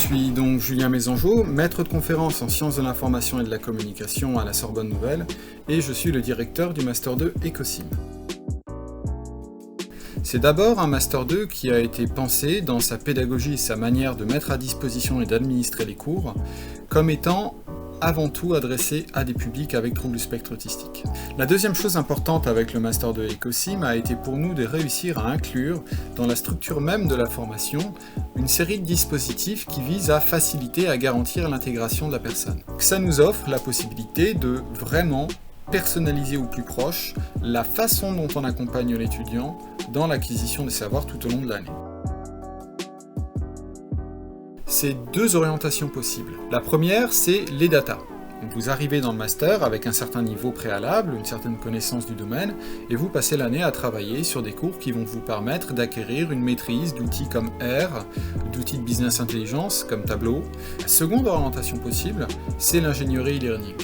suis donc Julien Mésangeau, maître de conférence en sciences de l'information et de la communication à la Sorbonne Nouvelle, et je suis le directeur du Master 2 Ecosim. C'est d'abord un Master 2 qui a été pensé dans sa pédagogie et sa manière de mettre à disposition et d'administrer les cours comme étant avant tout adressé à des publics avec troubles du spectre autistique. La deuxième chose importante avec le Master 2 Ecosim a été pour nous de réussir à inclure dans la structure même de la formation une série de dispositifs qui visent à faciliter et à garantir l'intégration de la personne. Ça nous offre la possibilité de vraiment personnaliser au plus proche la façon dont on accompagne l'étudiant dans l'acquisition des savoirs tout au long de l'année. C'est deux orientations possibles. La première, c'est les data. Vous arrivez dans le master avec un certain niveau préalable, une certaine connaissance du domaine, et vous passez l'année à travailler sur des cours qui vont vous permettre d'acquérir une maîtrise d'outils comme R, d'outils de business intelligence comme Tableau. La seconde orientation possible, c'est l'ingénierie e-learning.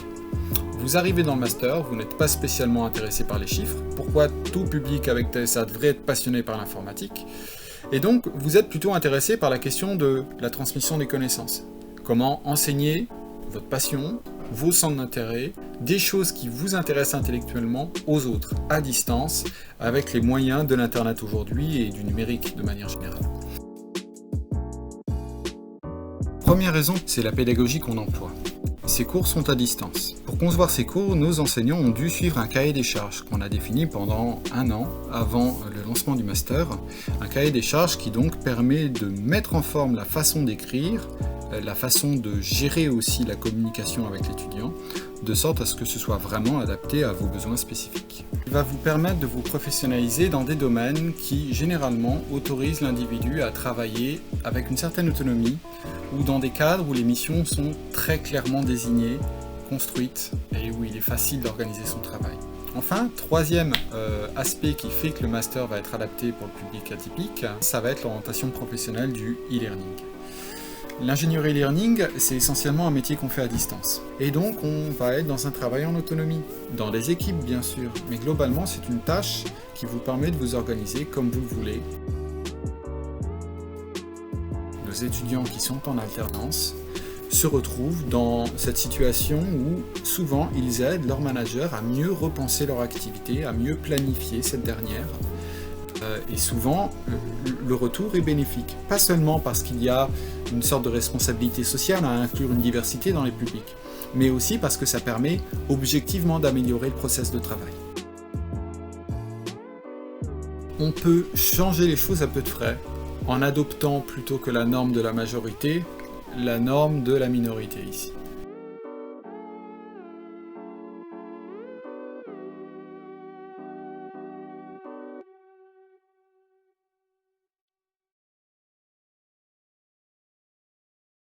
Vous arrivez dans le master, vous n'êtes pas spécialement intéressé par les chiffres. Pourquoi tout public avec TSA devrait être passionné par l'informatique? Et donc, vous êtes plutôt intéressé par la question de la transmission des connaissances. Comment enseigner votre passion, vos centres d'intérêt, des choses qui vous intéressent intellectuellement aux autres, à distance, avec les moyens de l'Internet aujourd'hui et du numérique de manière générale. Première raison, c'est la pédagogie qu'on emploie. Ces cours sont à distance. Pour concevoir ces cours, nos enseignants ont dû suivre un cahier des charges qu'on a défini pendant un an avant le lancement du master. Un cahier des charges qui donc permet de mettre en forme la façon d'écrire, la façon de gérer aussi la communication avec l'étudiant, de sorte à ce que ce soit vraiment adapté à vos besoins spécifiques. Il va vous permettre de vous professionnaliser dans des domaines qui, généralement, autorisent l'individu à travailler avec une certaine autonomie ou dans des cadres où les missions sont très clairement désignées, construites et où il est facile d'organiser son travail. Enfin, troisième aspect qui fait que le master va être adapté pour le public atypique, ça va être l'orientation professionnelle du e-learning. L'ingénierie e-learning, c'est essentiellement un métier qu'on fait à distance. Et donc, on va être dans un travail en autonomie, dans des équipes bien sûr, mais globalement, c'est une tâche qui vous permet de vous organiser comme vous le voulez. Nos étudiants qui sont en alternance se retrouvent dans cette situation où souvent ils aident leur manager à mieux repenser leur activité, à mieux planifier cette dernière. Et souvent, le retour est bénéfique. Pas seulement parce qu'il y a une sorte de responsabilité sociale à inclure une diversité dans les publics, mais aussi parce que ça permet objectivement d'améliorer le process de travail. On peut changer les choses à peu de frais en adoptant plutôt que la norme de la majorité, la norme de la minorité ici.